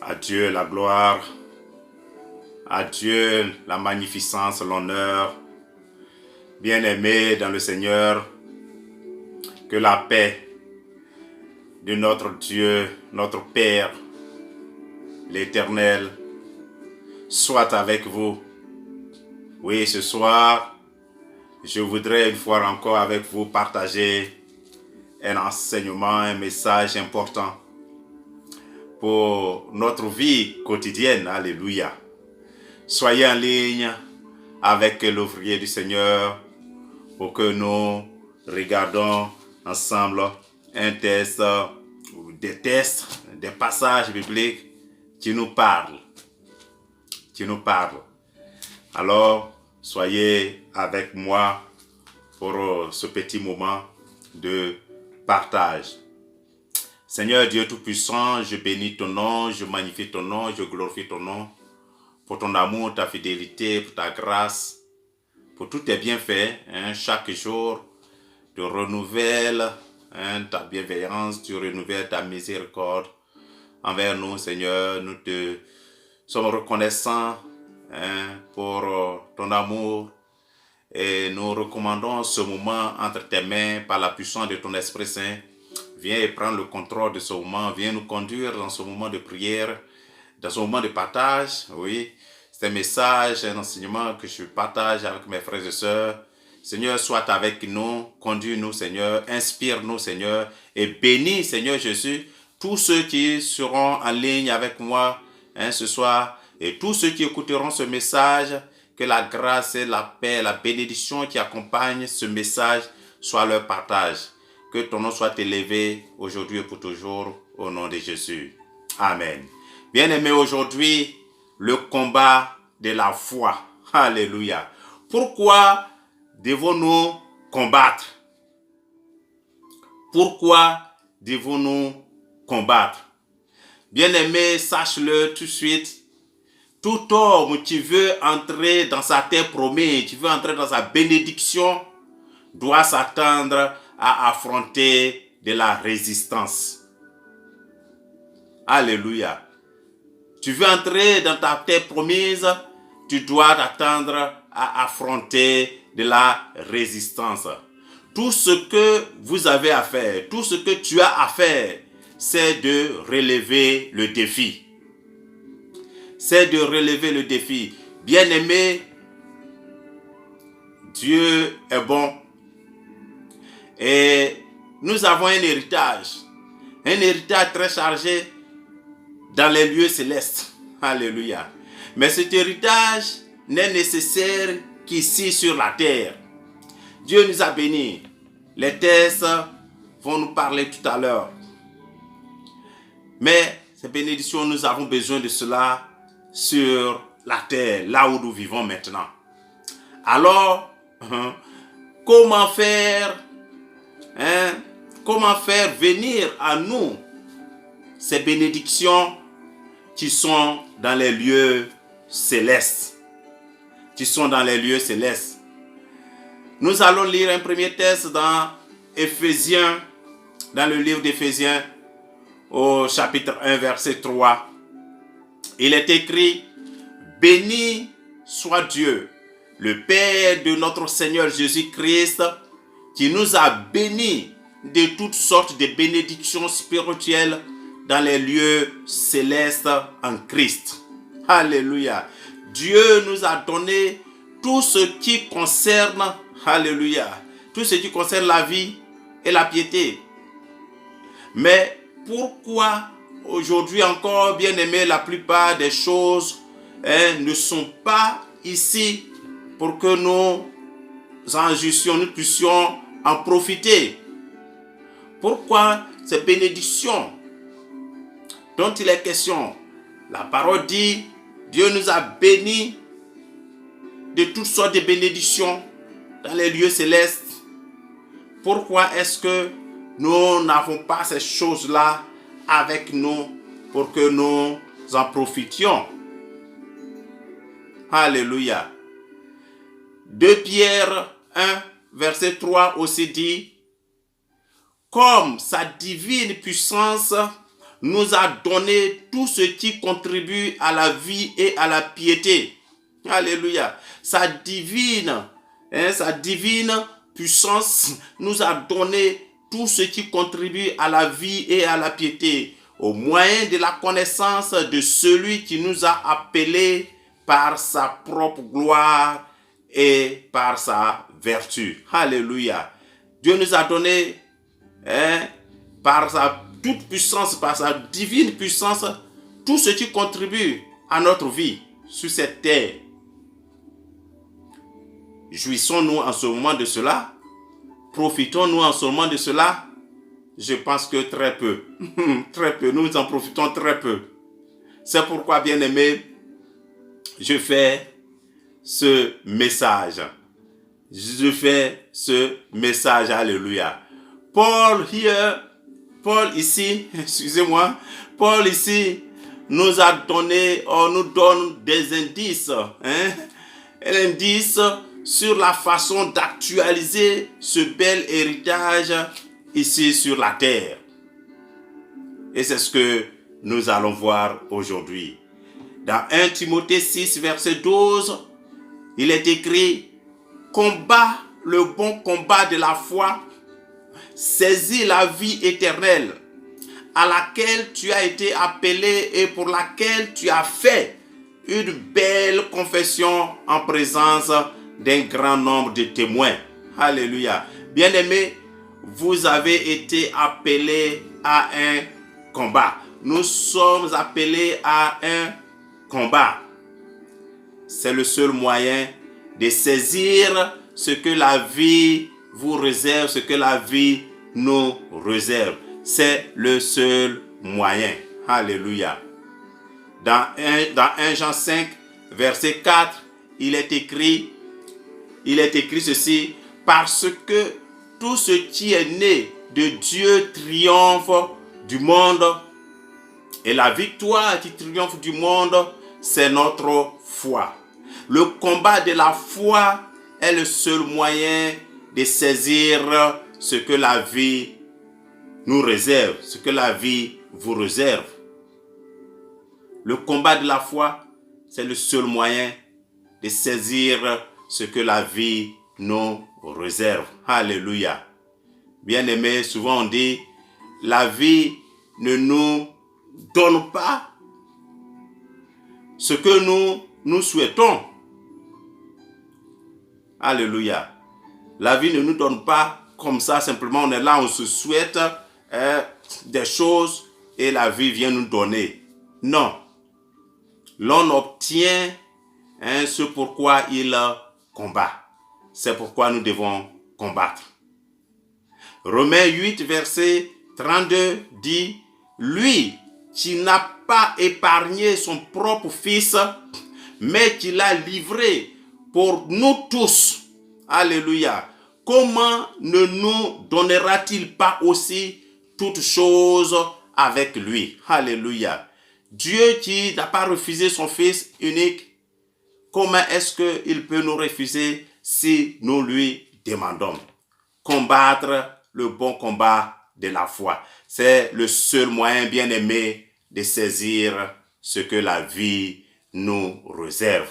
À Dieu la gloire, à Dieu la magnificence, l'honneur. Bien-aimés dans le Seigneur, que la paix de notre Dieu, notre Père, l'Éternel, soit avec vous. Oui, ce soir, je voudrais une fois encore avec vous partager un enseignement, un message important pour notre vie quotidienne. Alléluia. Soyez en ligne avec l'ouvrier du Seigneur pour que nous regardons ensemble un test ou des tests, des passages bibliques qui nous parlent. Alors, soyez avec moi pour ce petit moment de partage. Seigneur Dieu Tout-Puissant, je bénis ton nom, je magnifie ton nom, je glorifie ton nom pour ton amour, ta fidélité, pour ta grâce, pour tous tes bienfaits. Chaque jour, tu renouvelles ta bienveillance, tu renouvelles ta miséricorde envers nous, Seigneur. Nous te sommes reconnaissants pour ton amour et nous recommandons ce moment entre tes mains par la puissance de ton Esprit Saint. Viens et prends le contrôle de ce moment, viens nous conduire dans ce moment de prière, dans ce moment de partage. Oui, c'est un message, un enseignement que je partage avec mes frères et sœurs. Seigneur, sois avec nous, conduis-nous, Seigneur, inspire-nous, Seigneur, et bénis, Seigneur Jésus, tous ceux qui seront en ligne avec moi ce soir, et tous ceux qui écouteront ce message, que la grâce et la paix, la bénédiction qui accompagnent ce message soit leur partage. Que ton nom soit élevé aujourd'hui et pour toujours, au nom de Jésus. Amen. Bien-aimés, aujourd'hui, le combat de la foi. Alléluia. Pourquoi devons-nous combattre? Pourquoi devons-nous combattre? Bien-aimés, sache-le tout de suite. Tout homme qui veut entrer dans sa terre promise, qui veut entrer dans sa bénédiction, doit s'attendre à affronter de la résistance. Alléluia. Tu veux entrer dans ta terre promise, tu dois t'attendre à affronter de la résistance. Tout ce que vous avez à faire, tout ce que tu as à faire, c'est de relever le défi. C'est de relever le défi. Bien-aimé, Dieu est bon. Et nous avons un héritage très chargé dans les lieux célestes. Alléluia. Mais cet héritage n'est nécessaire qu'ici sur la terre. Dieu nous a bénis. Les tests vont nous parler tout à l'heure. Mais ces bénédictions, nous avons besoin de cela sur la terre, là où nous vivons maintenant. Alors, comment faire venir à nous ces bénédictions qui sont dans les lieux célestes? Nous allons lire un premier texte dans Éphésiens, dans le livre d'Éphésiens, au chapitre 1, verset 3. Il est écrit: béni soit Dieu, le Père de notre Seigneur Jésus-Christ, qui nous a bénis de toutes sortes de bénédictions spirituelles dans les lieux célestes en Christ. Alléluia. Dieu nous a donné tout ce qui concerne, alléluia, tout ce qui concerne la vie et la piété. Mais pourquoi aujourd'hui encore, bien-aimés, la plupart des choses ne sont pas ici pour que nous en jouissions, nous puissions en profiter? Pourquoi ces bénédictions dont il est question? La parole dit: Dieu nous a bénis de toutes sortes de bénédictions dans les lieux célestes. Pourquoi est-ce que nous n'avons pas ces choses-là avec nous pour que nous en profitions? Alléluia. 2 Pierre 1, verset 3 aussi dit: comme sa divine puissance nous a donné tout ce qui contribue à la vie et à la piété. Alléluia. Sa divine puissance nous a donné tout ce qui contribue à la vie et à la piété, au moyen de la connaissance de celui qui nous a appelés par sa propre gloire et par sa vertu. Alléluia. Dieu nous a donné par sa toute puissance, par sa divine puissance, tout ce qui contribue à notre vie sur cette terre. Jouissons-nous en ce moment de cela? Profitons-nous en ce moment de cela? Je pense que très peu. Très peu. Nous en profitons très peu. C'est pourquoi, bien-aimés, je fais ce message. Alléluia. Paul ici, Paul ici nous donne des indices. Un indice sur la façon d'actualiser ce bel héritage ici sur la terre. Et c'est ce que nous allons voir aujourd'hui. Dans 1 Timothée 6, verset 12, il est écrit: combat le bon combat de la foi, saisis la vie éternelle, à laquelle tu as été appelé et pour laquelle tu as fait une belle confession en présence d'un grand nombre de témoins. Alléluia. Bien-aimés, vous avez été appelés à un combat. Nous sommes appelés à un combat. C'est le seul moyen de saisir ce que la vie vous réserve, ce que la vie nous réserve. C'est le seul moyen. Alléluia. Dans 1 Jean 5, verset 4, il est écrit ceci: parce que tout ce qui est né de Dieu triomphe du monde, et la victoire qui triomphe du monde, c'est notre foi. Le combat de la foi est le seul moyen de saisir ce que la vie nous réserve, ce que la vie vous réserve. Le combat de la foi, c'est le seul moyen de saisir ce que la vie nous réserve. Alléluia. Bien-aimés, souvent on dit, la vie ne nous donne pas ce que nous souhaitons. Alléluia. La vie ne nous donne pas comme ça, simplement on est là, on se souhaite des choses et la vie vient nous donner. Non. L'on obtient ce pourquoi il combat. C'est pourquoi nous devons combattre. Romains 8, verset 32 dit: lui qui n'a pas épargné son propre fils, mais qui l'a livré pour nous tous. Alléluia. Comment ne nous donnera-t-il pas aussi toutes choses avec lui? Alléluia. Dieu qui n'a pas refusé son fils unique, comment est-ce qu'il peut nous refuser si nous lui demandons? Combattre le bon combat de la foi. C'est le seul moyen, bien-aimé, de saisir ce que la vie nous réserve.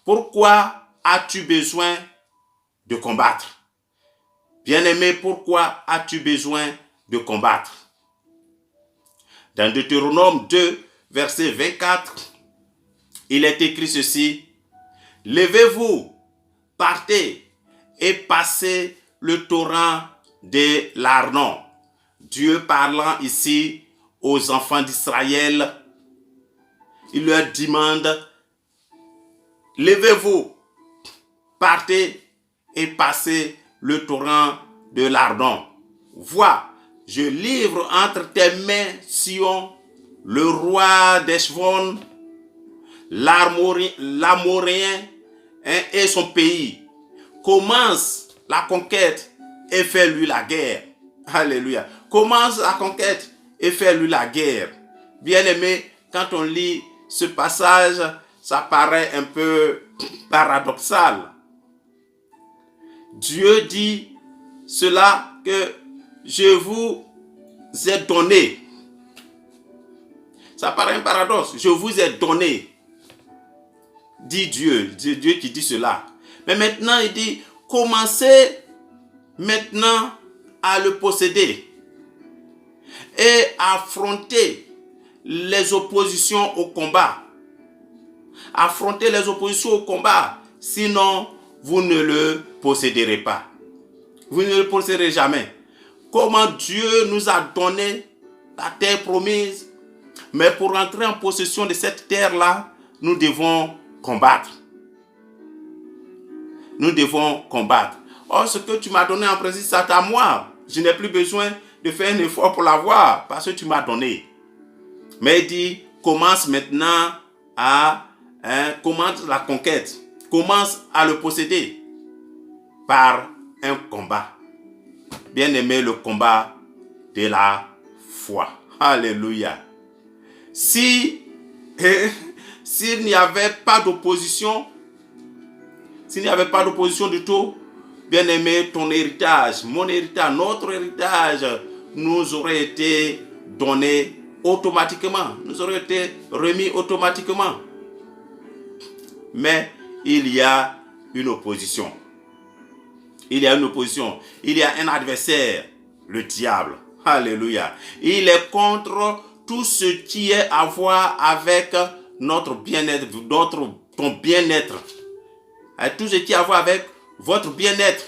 Pourquoi as-tu besoin de combattre? Bien-aimé, pourquoi as-tu besoin de combattre? Dans Deutéronome 2, verset 24, il est écrit ceci: levez-vous, partez et passez le torrent de l'Arnon. Dieu parlant ici aux enfants d'Israël, il leur demande: levez-vous, partez et passez le torrent de l'Arnon. Vois, je livre entre tes mains Sion, le roi d'Heshbon, l'Amoréen et son pays. Commence la conquête et fais-lui la guerre. Alléluia. Commence la conquête et fais-lui la guerre. Bien-aimé, quand on lit ce passage, ça paraît un peu paradoxal. Dieu dit cela que je vous ai donné Ça paraît un paradoxe. Je vous ai donné, dit Dieu, Dieu qui dit cela. Mais maintenant, il dit, commencez maintenant à le posséder et affronter les oppositions au combat. Affrontez les oppositions au combat, sinon vous ne le posséderez pas. Vous ne le posséderez jamais. Comment Dieu nous a donné la terre promise, mais pour entrer en possession de cette terre-là, nous devons combattre. Nous devons combattre. Or, ce que tu m'as donné en principe, c'est à moi. Je n'ai plus besoin de faire un effort pour l'avoir, parce que tu m'as donné. Mais il dit, commence maintenant commence la conquête. Commence à le posséder par un combat. Bien-aimé, le combat de la foi. Alléluia. S'il n'y avait pas d'opposition, du tout, bien-aimé, ton héritage, mon héritage, notre héritage nous aurait été donné automatiquement, nous aurait été remis automatiquement. Mais il y a une opposition. Il y a un adversaire, le diable. Alléluia. Il est contre tout ce qui est à voir avec notre bien-être, ton bien-être. Tout ce qui est à voir avec votre bien-être.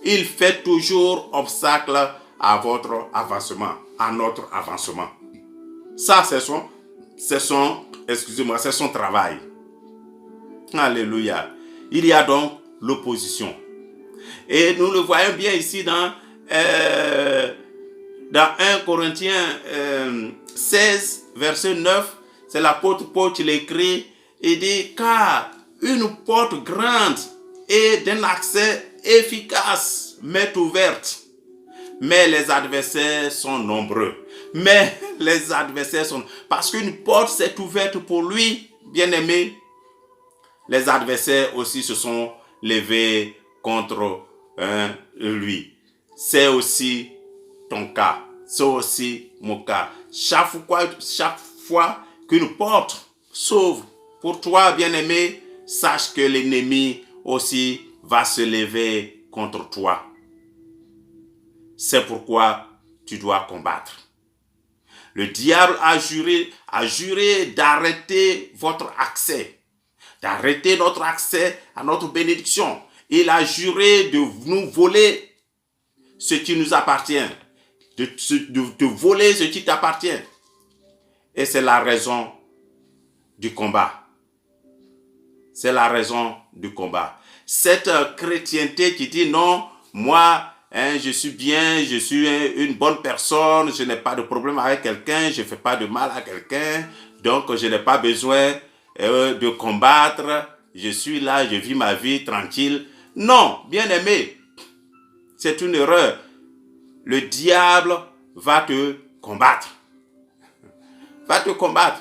Il fait toujours obstacle à votre avancement, à notre avancement. Ça, c'est son travail. Alléluia. Il y a donc l'opposition. Et nous le voyons bien ici dans 1 Corinthiens 16, verset 9. C'est l'apôtre Paul qui l'écrit. Il dit, car une porte grande et d'un accès efficace m'est ouverte. Mais les adversaires sont nombreux. Parce qu'une porte s'est ouverte pour lui, bien-aimé. Les adversaires aussi se sont levés contre lui. C'est aussi ton cas. C'est aussi mon cas. Chaque fois qu'une porte s'ouvre pour toi, bien-aimé, sache que l'ennemi aussi va se lever contre toi. C'est pourquoi tu dois combattre. Le diable a juré d'arrêter votre accès, d'arrêter notre accès à notre bénédiction. Il a juré de nous voler ce qui nous appartient, de voler ce qui t'appartient. Et c'est la raison du combat. C'est la raison du combat. Cette chrétienté qui dit non, moi, je suis bien, je suis une bonne personne, je n'ai pas de problème avec quelqu'un, je ne fais pas de mal à quelqu'un, donc je n'ai pas besoin de combattre, je suis là, je vis ma vie tranquille. Non, bien-aimé, c'est une erreur. Le diable va te combattre. Va te combattre.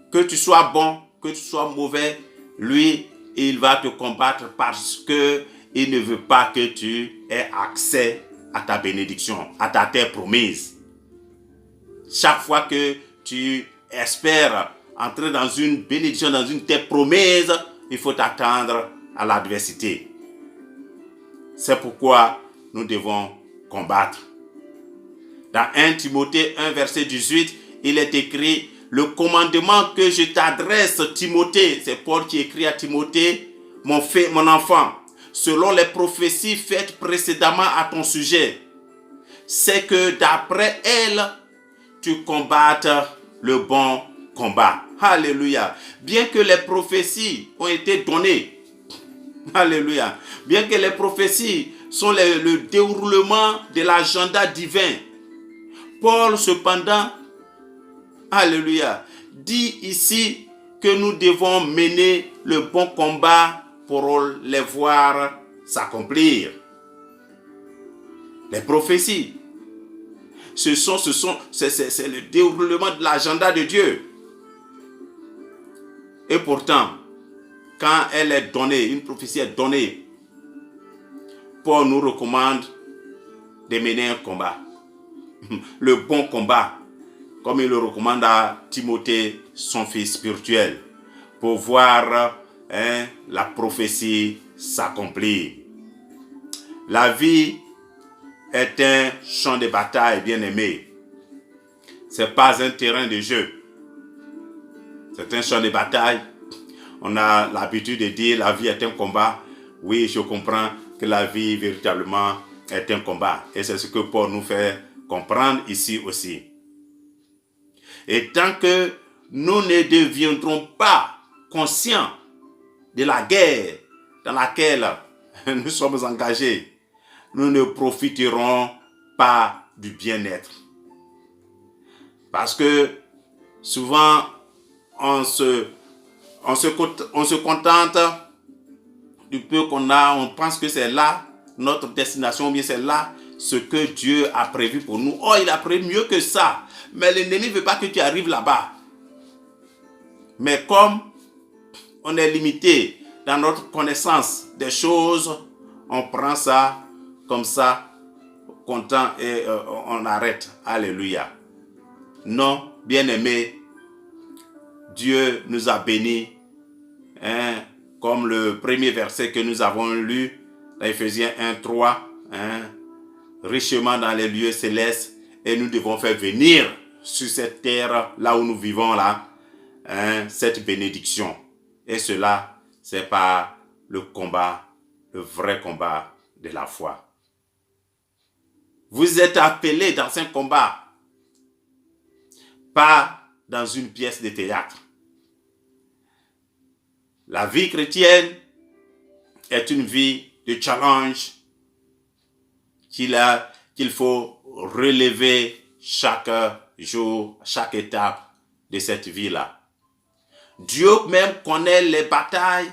Que tu sois bon, que tu sois mauvais, lui, il va te combattre parce que il ne veut pas que tu aies accès à ta bénédiction, à ta terre promise. Chaque fois que tu espères entrer dans une bénédiction, dans une terre promise, il faut t'attendre à l'adversité. C'est pourquoi nous devons combattre. Dans 1 Timothée 1, verset 18, il est écrit, le commandement que je t'adresse, Timothée, c'est Paul qui écrit à Timothée, mon enfant, selon les prophéties faites précédemment à ton sujet, c'est que d'après elles, tu combattes le bon combat. Alléluia. Bien que les prophéties ont été données, alléluia, bien que les prophéties sont le déroulement de l'agenda divin, Paul cependant, alléluia, dit ici que nous devons mener le bon combat pour les voir s'accomplir. Les prophéties, c'est le déroulement de l'agenda de Dieu. Et pourtant, quand elle est donnée, une prophétie est donnée, Paul nous recommande de mener un combat. le bon combat, comme il le recommande à Timothée, son fils spirituel, pour voir la prophétie s'accomplir. La vie est un champ de bataille, bien-aimé. Ce n'est pas un terrain de jeu. C'est un champ de bataille. On a l'habitude de dire la vie est un combat. Oui, je comprends que la vie véritablement est un combat. Et c'est ce que Paul nous fait comprendre ici aussi. Et tant que nous ne deviendrons pas conscients de la guerre dans laquelle nous sommes engagés, nous ne profiterons pas du bien-être. Parce que souvent, on se contente du peu qu'on a, on pense que c'est là notre destination, bien c'est là ce que Dieu a prévu pour nous. Oh, il a prévu mieux que ça. Mais l'ennemi ne veut pas que tu arrives là-bas. Mais comme on est limité dans notre connaissance des choses, on prend ça comme ça, content et on arrête. Alléluia. Non, bien-aimé, Dieu nous a bénis, comme le premier verset que nous avons lu dans Ephésiens 1:3, richement dans les lieux célestes, et nous devons faire venir sur cette terre, là où nous vivons là, cette bénédiction. Et cela, c'est par le combat, le vrai combat de la foi. Vous êtes appelés dans un combat, pas dans une pièce de théâtre. La vie chrétienne est une vie de challenge qu'il faut relever chaque jour, chaque étape de cette vie-là. Dieu même connaît les batailles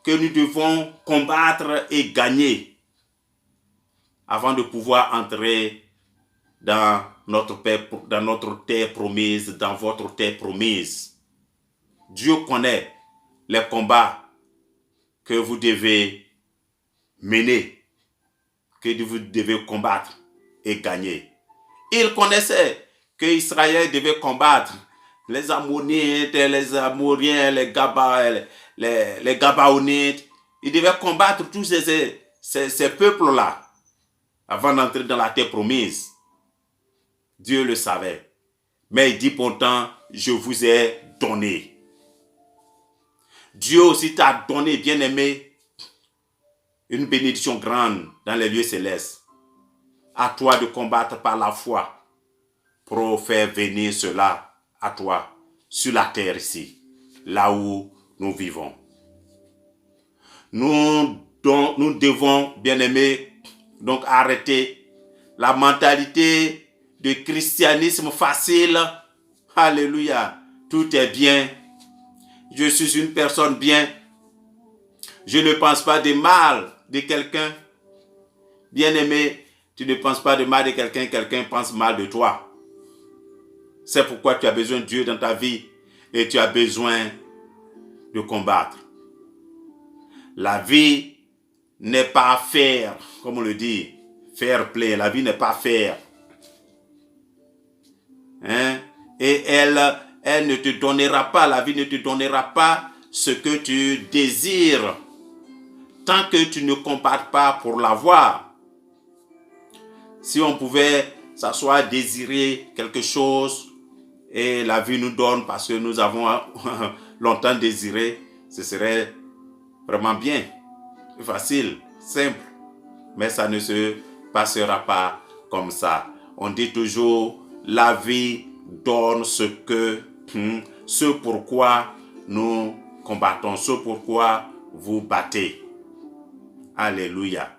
que nous devons combattre et gagner avant de pouvoir entrer dans notre terre promise, dans votre terre promise. Dieu connaît les combats que vous devez mener, que vous devez combattre et gagner. Il connaissait que Israël devait combattre les Ammonites, les Amoriens, les Gabaonites. Il devait combattre tous ces peuples-là avant d'entrer dans la terre promise. Dieu le savait. Mais il dit pourtant, je vous ai donné. Dieu aussi t'a donné, bien-aimé, une bénédiction grande dans les lieux célestes. À toi de combattre par la foi pour faire venir cela à toi sur la terre ici, là où nous vivons. Nous devons, bien-aimés, donc arrêter la mentalité de christianisme facile. Alléluia, tout est bien. Je suis une personne bien. Je ne pense pas de mal de quelqu'un. Bien-aimé, tu ne penses pas de mal de quelqu'un, quelqu'un pense mal de toi. C'est pourquoi tu as besoin de Dieu dans ta vie et tu as besoin de combattre. La vie n'est pas fair, comme on le dit, fair play. La vie n'est pas fair. Et elle ne te donnera pas, la vie ne te donnera pas ce que tu désires tant que tu ne combattes pas pour l'avoir. Si on pouvait s'asseoir, désirer quelque chose et la vie nous donne parce que nous avons longtemps désiré, ce serait vraiment bien, facile, simple. Mais ça ne se passera pas comme ça. On dit toujours, la vie donne ce pourquoi nous combattons, ce pourquoi vous battez. Alléluia.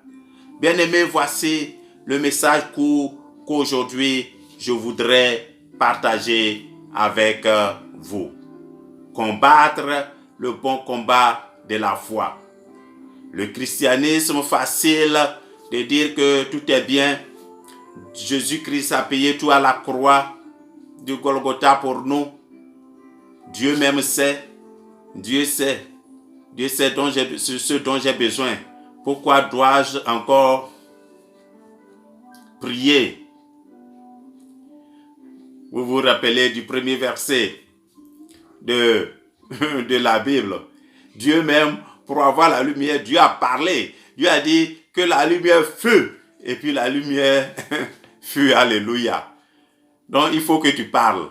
Bien-aimés, voici le message qu'aujourd'hui je voudrais partager avec vous. Combattre le bon combat de la foi. Le christianisme facile de dire que tout est bien. Jésus-Christ a payé tout à la croix du Golgotha pour nous. Dieu même sait. Dieu sait ce dont j'ai besoin. Pourquoi dois-je encore prier? Vous vous rappelez du premier verset de la Bible. Dieu même, pour avoir la lumière, Dieu a parlé. Dieu a dit que la lumière fut. Et puis la lumière fut. Alléluia. Donc il faut que tu parles.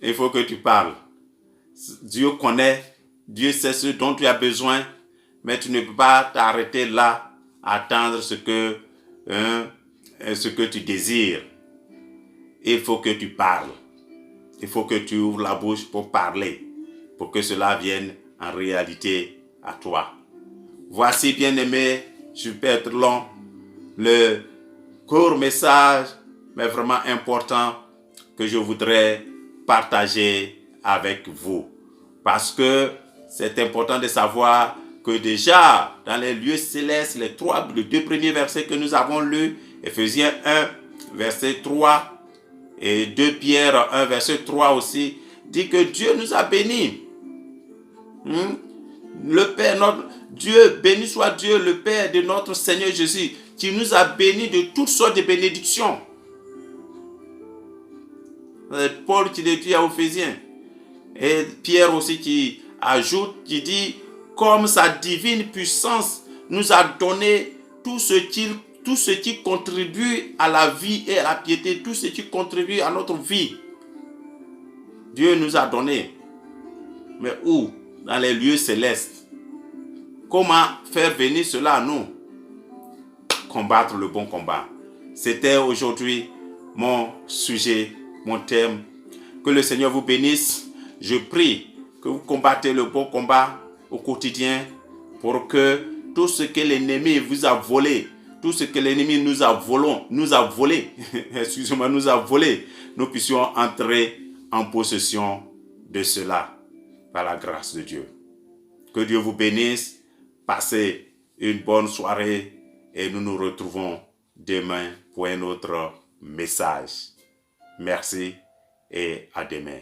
Il faut que tu parles. Dieu connaît. Dieu sait ce dont tu as besoin. Mais tu ne peux pas t'arrêter là, attendre ce que tu désires. Il faut que tu parles. Il faut que tu ouvres la bouche pour parler, pour que cela vienne en réalité à toi. Voici, bien-aimé, je peux être long, le court message, mais vraiment important, que je voudrais partager avec vous. Parce que c'est important de savoir que déjà, dans les lieux célestes, les deux premiers versets que nous avons lus, Éphésiens 1, verset 3, et 2 Pierre 1, verset 3 aussi, dit que Dieu nous a bénis. Le Père, notre Dieu, béni soit Dieu, le Père de notre Seigneur Jésus, qui nous a bénis de toutes sortes de bénédictions. Paul qui le dit à Éphésiens. Et Pierre aussi qui ajoute, qui dit, comme sa divine puissance nous a donné tout ce qui contribue à la vie et à la piété, tout ce qui contribue à notre vie. Dieu nous a donné. Mais où? Dans les lieux célestes. Comment faire venir cela à nous? Combattre le bon combat. C'était aujourd'hui mon sujet, mon thème. Que le Seigneur vous bénisse. Je prie que vous combattez le bon combat au quotidien pour que tout ce que l'ennemi vous a volé, tout ce que l'ennemi nous a volé, nous puissions entrer en possession de cela par la grâce de Dieu. Que Dieu vous bénisse, passez une bonne soirée et nous nous retrouvons demain pour un autre message. Merci et à demain.